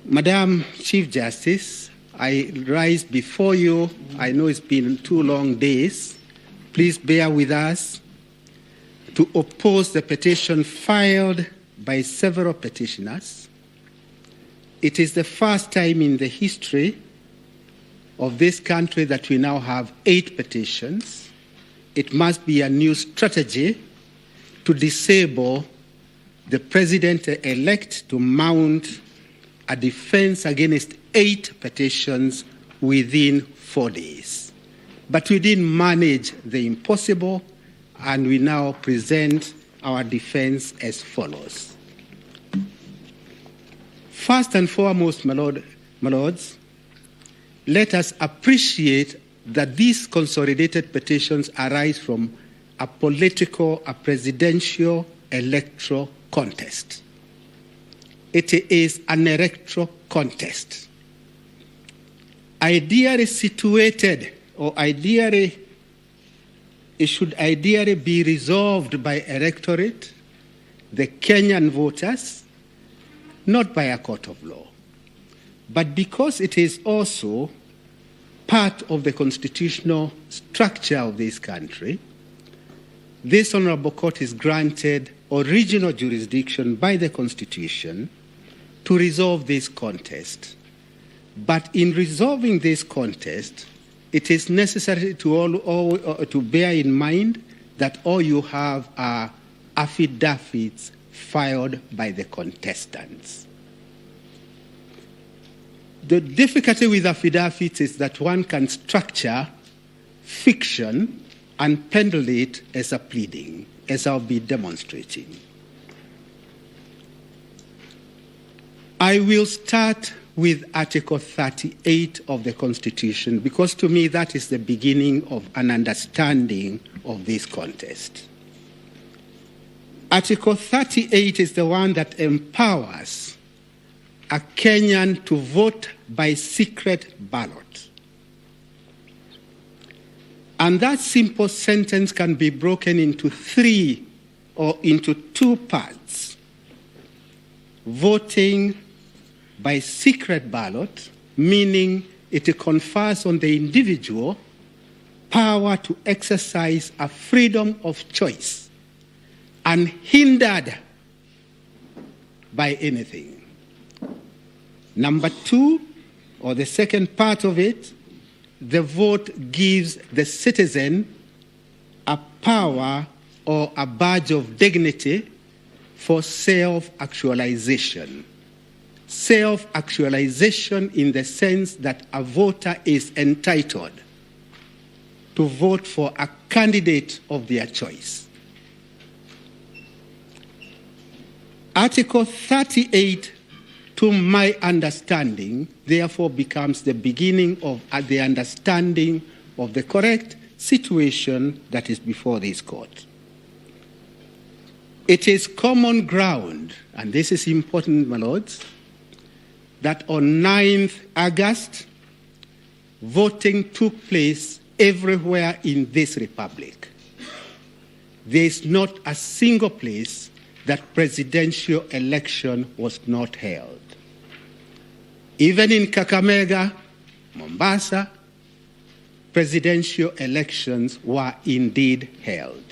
Madam Chief Justice, I rise before you. I know it's been 2 long days. Please bear with us to oppose the petition filed by several petitioners. It is the first time in the history of this country that we now have 8 petitions. It must be a new strategy to disable the president-elect to mount a defense against 8 petitions within 4 days. But we didn't manage the impossible, and we now present our defense as follows. First and foremost, my lords, let us appreciate that these consolidated petitions arise from a presidential electoral contest. It is an electoral contest. Ideally situated, or it should ideally be resolved by electorate, the Kenyan voters, not by a court of law. But because it is also part of the constitutional structure of this country, this honorable court is granted original jurisdiction by the Constitution to resolve this contest. But in resolving this contest, it is necessary to bear in mind that all you have are affidavits filed by the contestants. The difficulty with affidavits is that one can structure fiction and peddle it as a pleading, as I'll be demonstrating. I will start with Article 38 of the Constitution, because to me that is the beginning of an understanding of this contest. Article 38 is the one that empowers a Kenyan to vote by secret ballot. And that simple sentence can be broken into 3 or into 2 parts. Voting by secret ballot, meaning it confers on the individual power to exercise a freedom of choice, unhindered by anything. Number 2, or the second part of it, the vote gives the citizen a power or a badge of dignity for self-actualization. Self-actualization in the sense that a voter is entitled to vote for a candidate of their choice. Article 38, to my understanding, therefore becomes the beginning of the understanding of the correct situation that is before this court. It is common ground, and this is important, my lords, that on 9th August, voting took place everywhere in this republic. There is not a single place that presidential election was not held. Even in Kakamega, Mombasa, presidential elections were indeed held.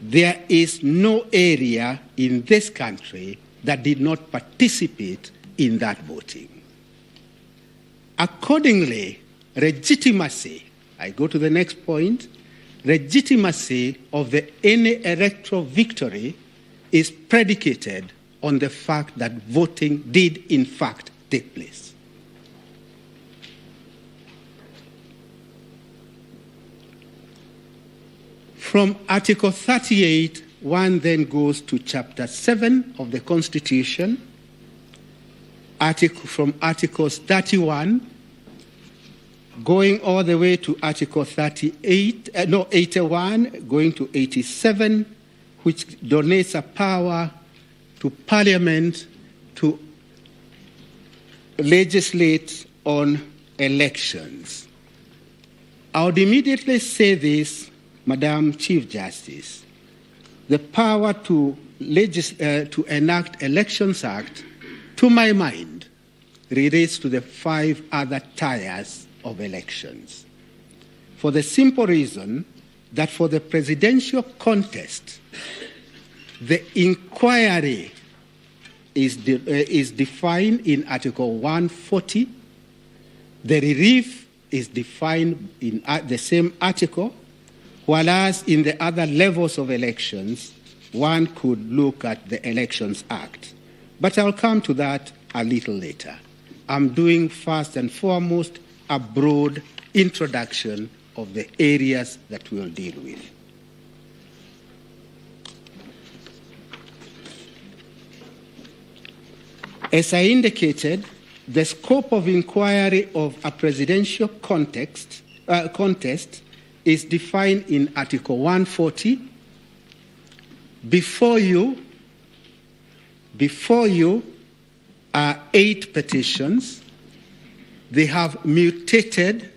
There is no area in this country that did not participate in that voting. Accordingly, legitimacy, I go to the next point, legitimacy of any electoral victory is predicated on the fact that voting did in fact take place. From Article 38, one then goes to Chapter 7 of the Constitution, from Articles 31, going all the way to Article 81, going to 87, which donates a power to Parliament to legislate on elections. I would immediately say this, Madam Chief Justice. The power to enact Elections Act, to my mind, relates to the 5 other tiers of elections. For the simple reason that for the presidential contest, the inquiry is defined in Article 140. The relief is defined in the same article, whereas in the other levels of elections, one could look at the Elections Act. But I'll come to that a little later. I'm doing first and foremost a broad introduction of the areas that we'll deal with. As I indicated, the scope of inquiry of a presidential contest is defined in Article 140. Before you are 8 petitions. They have mutated.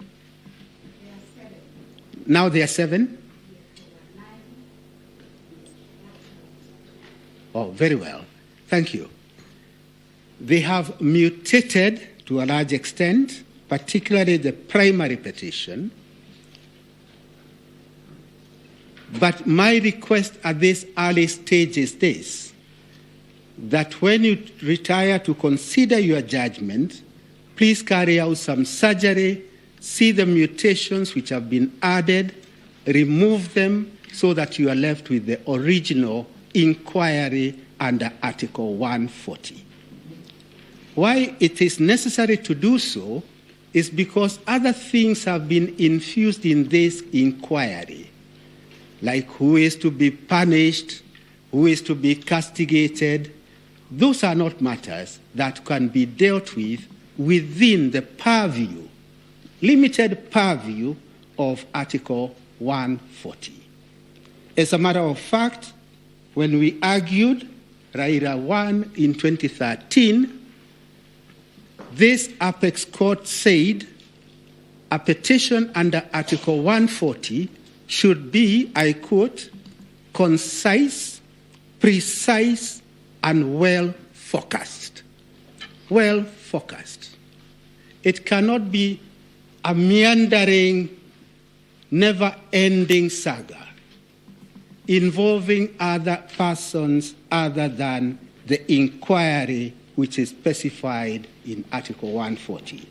Now they are 7. Oh, very well. Thank you. They have mutated to a large extent, particularly the primary petition. But my request at this early stage is this, that when you retire to consider your judgment, please carry out some surgery, see the mutations which have been added, remove them so that you are left with the original inquiry under Article 140. Why it is necessary to do so is because other things have been infused in this inquiry, like who is to be punished, who is to be castigated. Those are not matters that can be dealt with within the purview, limited purview of Article 140. As a matter of fact, when we argued Raila 1 in 2013, this apex court said a petition under Article 140 should be, I quote, concise, precise, and well-focused. Well-focused. It cannot be a meandering, never-ending saga involving other persons other than the inquiry which is specified in Article 140.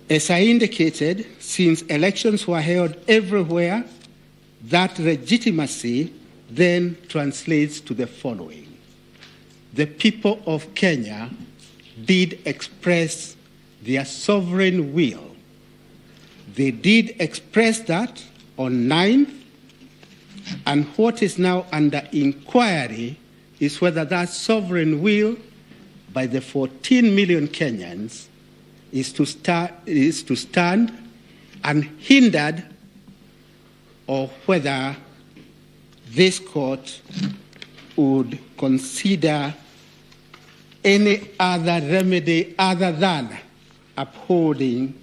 As I indicated, since elections were held everywhere, that legitimacy then translates to the following. The people of Kenya did express their sovereign will. They did express that on 9th, and what is now under inquiry is whether that sovereign will by the 14 million Kenyans is to stand unhindered, or whether this court would consider any other remedy other than upholding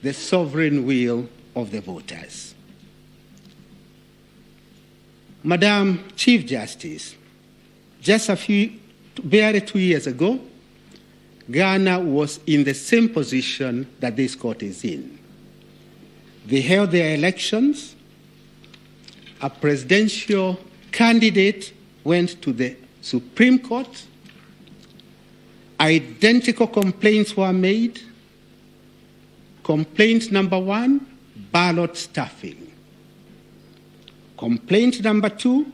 the sovereign will of the voters. Madam Chief Justice, just barely 2 years ago, Ghana was in the same position that this court is in. They held their elections. A presidential candidate went to the Supreme Court. Identical complaints were made. Complaint number 1, ballot stuffing. Complaint number 2,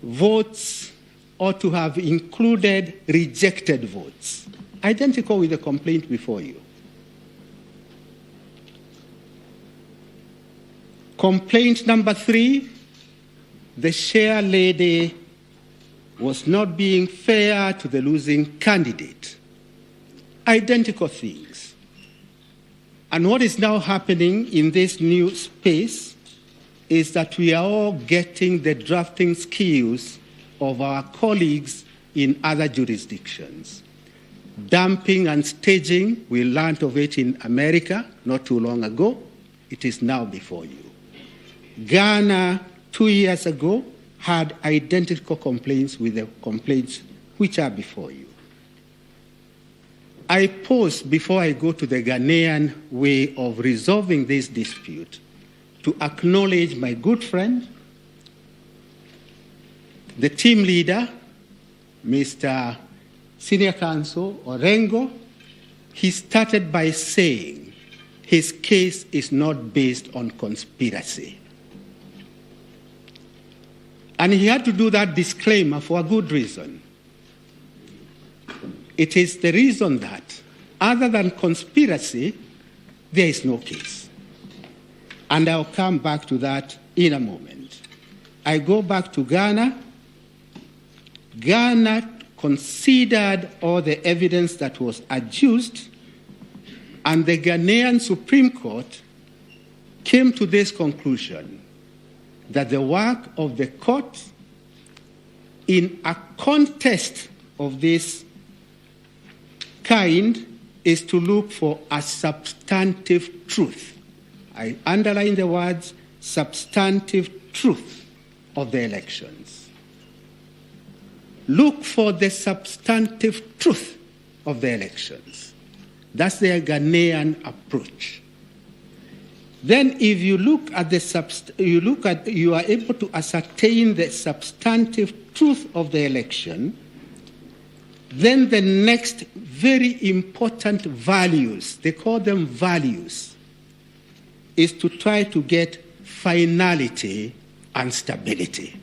votes ought to have included rejected votes. Identical with the complaint before you. Complaint number 3, the chair lady was not being fair to the losing candidate. Identical things. And what is now happening in this new space is that we are all getting the drafting skills of our colleagues in other jurisdictions. Dumping and staging, we learned of it in America not too long ago. It is now before you. Ghana, 2 years ago, had identical complaints with the complaints which are before you. I pause before I go to the Ghanaian way of resolving this dispute to acknowledge my good friend, the team leader, Mr. Senior Counsel Orengo. He started by saying his case is not based on conspiracy. And he had to do that disclaimer for a good reason. It is the reason that, other than conspiracy, there is no case. And I'll come back to that in a moment. I go back to Ghana. Ghana considered all the evidence that was adduced, and the Ghanaian Supreme Court came to this conclusion that the work of the court in a contest of this kind is to look for a substantive truth. I underline the words substantive truth of the elections. Look for the substantive truth of the elections. That's their Ghanaian approach. Then if you look at you are able to ascertain the substantive truth of the election, then the next very important values, they call them values, is to try to get finality and stability.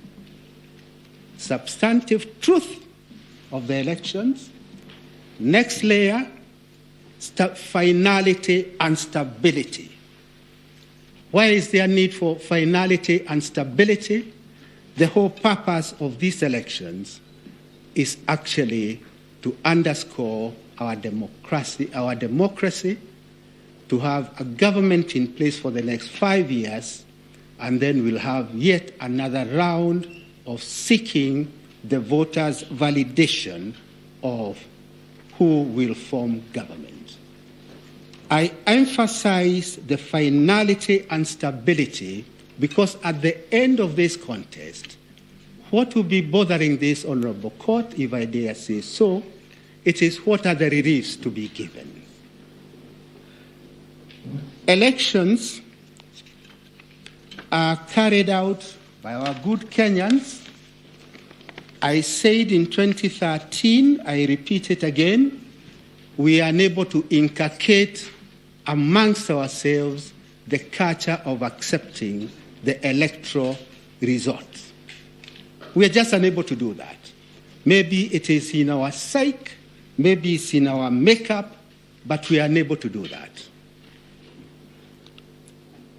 Substantive truth of the elections. Next layer, finality and stability. Why is there need for finality and stability? The whole purpose of these elections is actually to underscore our democracy, to have a government in place for the next 5 years, and then we'll have yet another round of seeking the voters' validation of who will form government. I emphasize the finality and stability because at the end of this contest, what will be bothering this honorable court, if I dare say so, it is what are the reliefs to be given. Elections are carried out by our good Kenyans. I said in 2013, I repeat it again, we are unable to inculcate amongst ourselves the culture of accepting the electoral results. We are just unable to do that. Maybe it is in our psyche, maybe it's in our makeup, but we are unable to do that.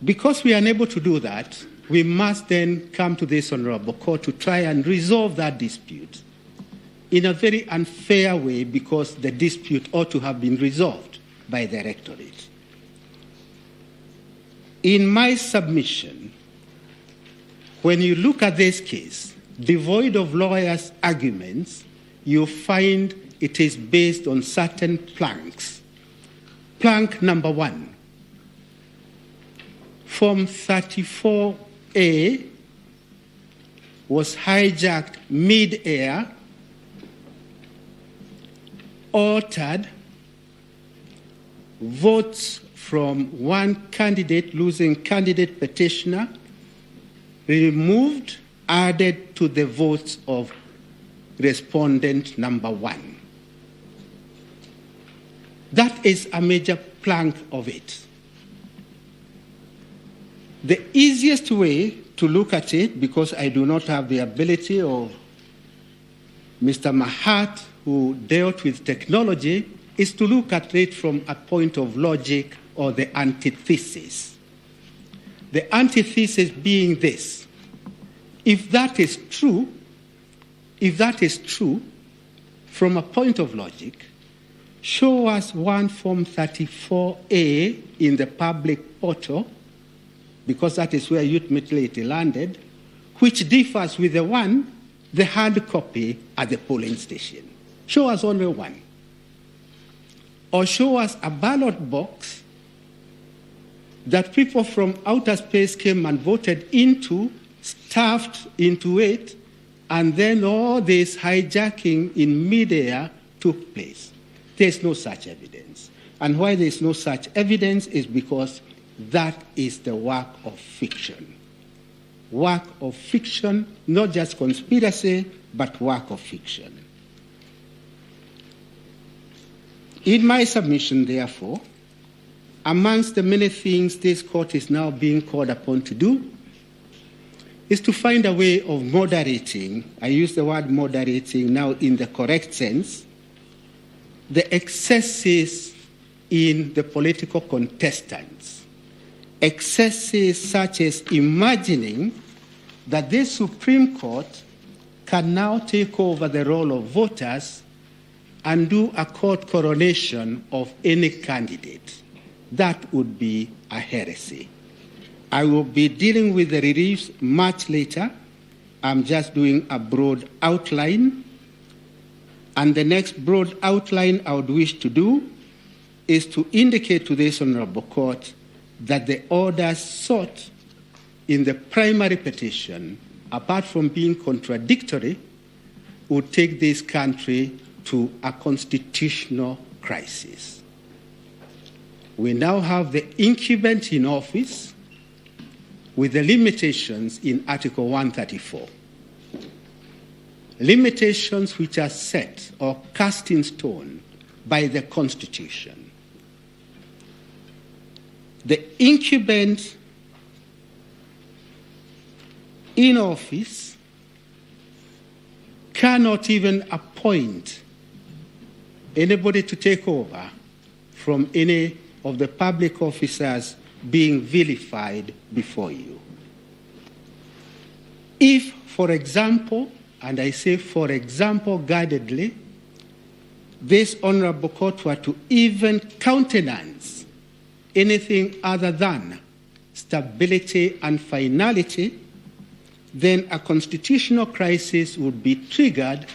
Because we are unable to do that, we must then come to this honorable court to try and resolve that dispute in a very unfair way because the dispute ought to have been resolved by the electorate. In my submission, when you look at this case, devoid of lawyers' arguments, you find it is based on certain planks. Plank number 1, Form 34A was hijacked mid-air, altered, votes from one candidate, losing candidate petitioner, removed, added to the votes of respondent number 1. That is a major plank of it. The easiest way to look at it, because I do not have the ability of Mr. Mahat, who dealt with technology, is to look at it from a point of logic or the antithesis. The antithesis being this: if that is true, from a point of logic, show us one Form 34A in the public portal, because that is where ultimately it landed, which differs with the hard copy at the polling station. Show us only one. Or show us a ballot box that people from outer space came and voted into, stuffed into it, and then all this hijacking in midair took place. There's no such evidence. And why there's no such evidence is because that is the work of fiction. Work of fiction, not just conspiracy, but work of fiction. In my submission, therefore, amongst the many things this court is now being called upon to do is to find a way of moderating, I use the word moderating now in the correct sense, the excesses in the political contestants. Excesses such as imagining that this Supreme Court can now take over the role of voters and do a court coronation of any candidate. That would be a heresy. I will be dealing with the reliefs much later. I'm just doing a broad outline. And the next broad outline I would wish to do is to indicate to this Honorable Court that the orders sought in the primary petition, apart from being contradictory, would take this country to a constitutional crisis. We now have the incumbent in office with the limitations in Article 134. Limitations which are set or cast in stone by the Constitution. The incumbent in office cannot even appoint anybody to take over from any of the public officers being vilified before you. If, for example, and I say for example guardedly, this Honorable Court were to even countenance anything other than stability and finality, then a constitutional crisis would be triggered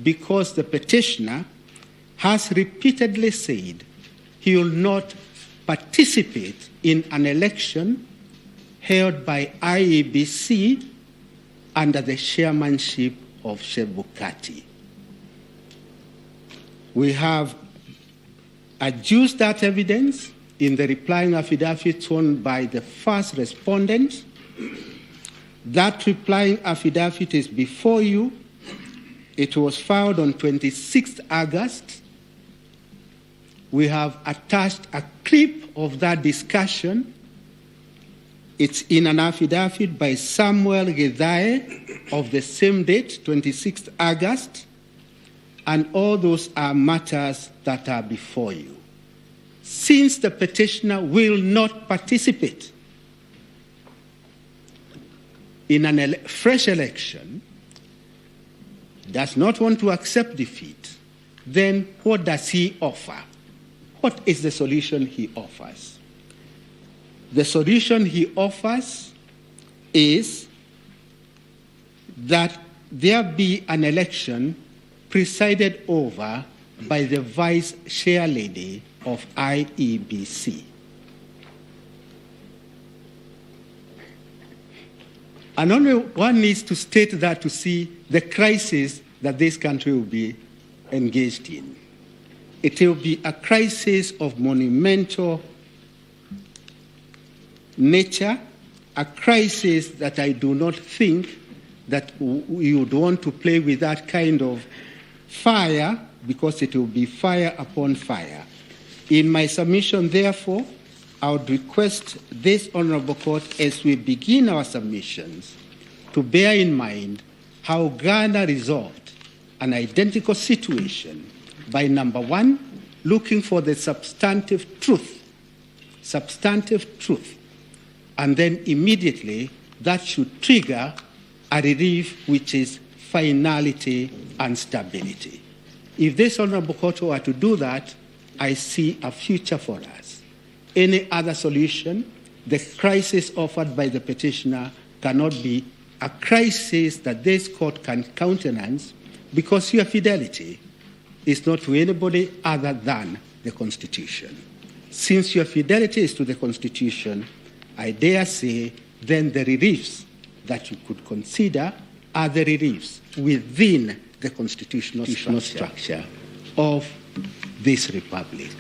because the petitioner has repeatedly said he will not participate in an election held by IEBC under the chairmanship of Chebukati. We have adduced that evidence in the replying affidavit sworn by the first respondent. That replying affidavit is before you. It was filed on 26th August. We have attached a clip of that discussion. It's in an affidavit by Samuel Gedhae of the same date, 26th August, and all those are matters that are before you. Since the petitioner will not participate in a fresh election, does not want to accept defeat, then what does he offer? What is the solution he offers? The solution he offers is that there be an election presided over by the vice chair lady of IEBC. And only one needs to state that to see the crisis that this country will be engaged in. It will be a crisis of monumental nature, a crisis that I do not think that we would want to play with that kind of fire, because it will be fire upon fire. In my submission, therefore, I would request this Honorable Court, as we begin our submissions, to bear in mind how Ghana resolved an identical situation by, number one, looking for the substantive truth, and then immediately that should trigger a relief which is finality and stability. If this Honorable Court were to do that, I see a future for us. Any other solution, the crisis offered by the petitioner cannot be a crisis that this court can countenance, because your fidelity is not to anybody other than the Constitution. Since your fidelity is to the Constitution, I dare say then the reliefs that you could consider are the reliefs within the constitutional structure of this republic.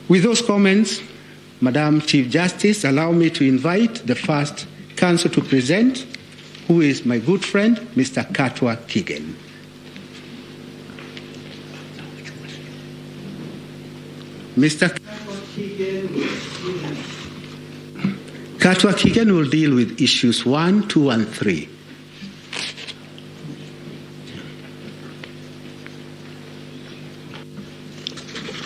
With those comments, Madam Chief Justice, allow me to invite the first counsel to present, who is my good friend, Mr. Katwa Kigen. Mr. Katwa Kigen will deal with issues 1, 2, and 3.